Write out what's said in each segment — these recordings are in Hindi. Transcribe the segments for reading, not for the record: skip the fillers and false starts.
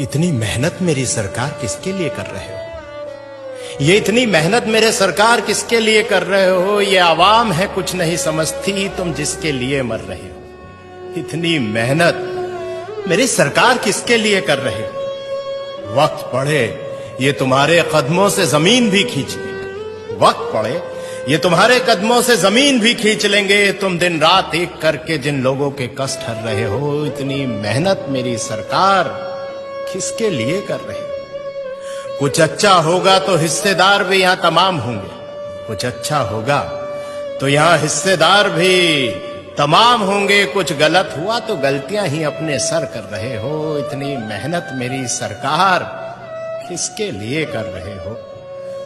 इतनी मेहनत मेरी सरकार किसके लिए कर रहे हो? ये इतनी मेहनत मेरे सरकार किसके लिए कर रहे हो? ये आवाम है कुछ नहीं समझती, तुम जिसके लिए मर रहे हो। इतनी मेहनत मेरी सरकार किसके लिए कर रहे हो? वक्त पड़े ये तुम्हारे कदमों से जमीन भी खींच लेंगे। वक्त पड़े ये तुम्हारे कदमों से जमीन भी खींच लेंगे। तुम दिन रात एक करके जिन लोगों के कष्ट हर रहे हो, इतनी मेहनत मेरी सरकार किसके लिए कर रहे हो? कुछ अच्छा होगा तो हिस्सेदार भी यहां तमाम होंगे। कुछ अच्छा होगा तो यहां हिस्सेदार भी तमाम होंगे। कुछ गलत हुआ तो गलतियां ही अपने सर कर रहे हो। इतनी मेहनत मेरी सरकार किसके लिए कर रहे हो?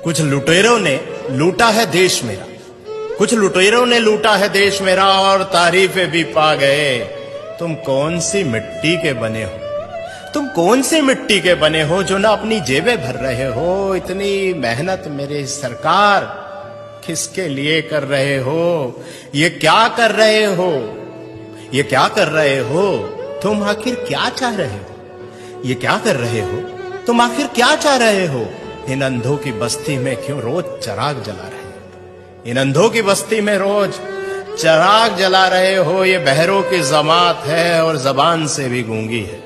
कुछ लुटेरों ने लूटा है देश मेरा, कुछ लुटेरों ने लूटा है देश मेरा और तारीफें भी पा गए। तुम कौन सी मिट्टी के बने हो? तुम कौन सी मिट्टी के बने हो जो ना अपनी जेबें भर रहे हो? इतनी मेहनत मेरे सरकार किसके लिए कर रहे हो? ये क्या कर रहे हो? ये क्या कर रहे हो? तुम आखिर क्या चाह रहे हो? ये क्या कर रहे हो? तुम आखिर क्या चाह रहे हो? इन अंधों की बस्ती में क्यों रोज चिराग जला रहे हो? इन अंधों की बस्ती में रोज चिराग जला रहे हो। ये बहरों की जमात है और जबान से भी गूंगी है।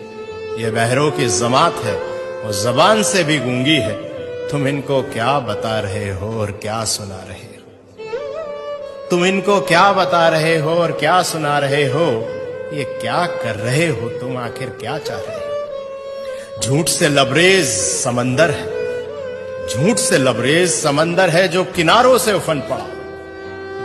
ये बहरों की जमात है और जबान से भी गूंगी है। तुम इनको क्या बता रहे हो और क्या सुना रहे हो? तुम इनको क्या बता रहे हो और क्या सुना रहे हो? ये क्या कर रहे हो? तुम आखिर क्या चाह रहे हो? झूठ से लबरेज समंदर है, झूठ से लबरेज समंदर है जो किनारों से उफन पड़ा।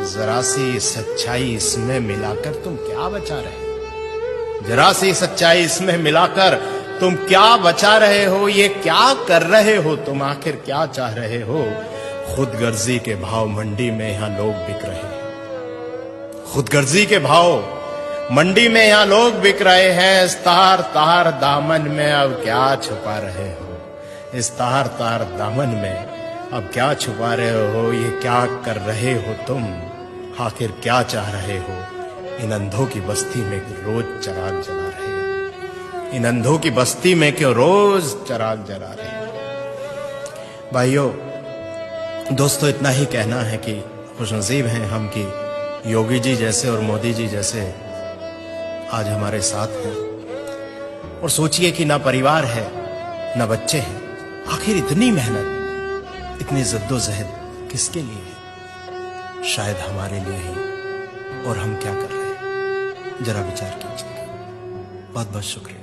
जरा सी सच्चाई इसमें मिलाकर तुम क्या बचा रहे हो? जरा सी सच्चाई इसमें मिलाकर तुम क्या बचा रहे हो? ये क्या कर रहे हो? तुम आखिर क्या चाह रहे हो? खुदगर्जी के भाव मंडी में यहां लोग बिक रहे हैं। खुदगर्जी के भाव मंडी में यहां लोग बिक रहे हैं। इस तार तार दामन में अब क्या छुपा रहे हो? इस तार तार दामन में अब क्या छुपा रहे हो? ये क्या कर रहे हो तुम? आखिर क्या चाह रहे हो? इन अंधों की बस्ती में रोज चिराग जला रहे हो। इन अंधों की बस्ती में क्यों रोज चिराग जला रहे हो? भाइयों दोस्तों, इतना ही कहना है कि खुशनसीब हैं हम कि योगी जी जैसे और मोदी जी जैसे आज हमारे साथ हैं। और सोचिए कि ना परिवार है ना बच्चे हैं। आखिर इतनी मेहनत, इतनी जद्दोजहद किसके लिए है? शायद हमारे लिए ही। और हम क्या कर रहे हैं? जरा विचार कीजिएगा। बहुत बहुत शुक्रिया।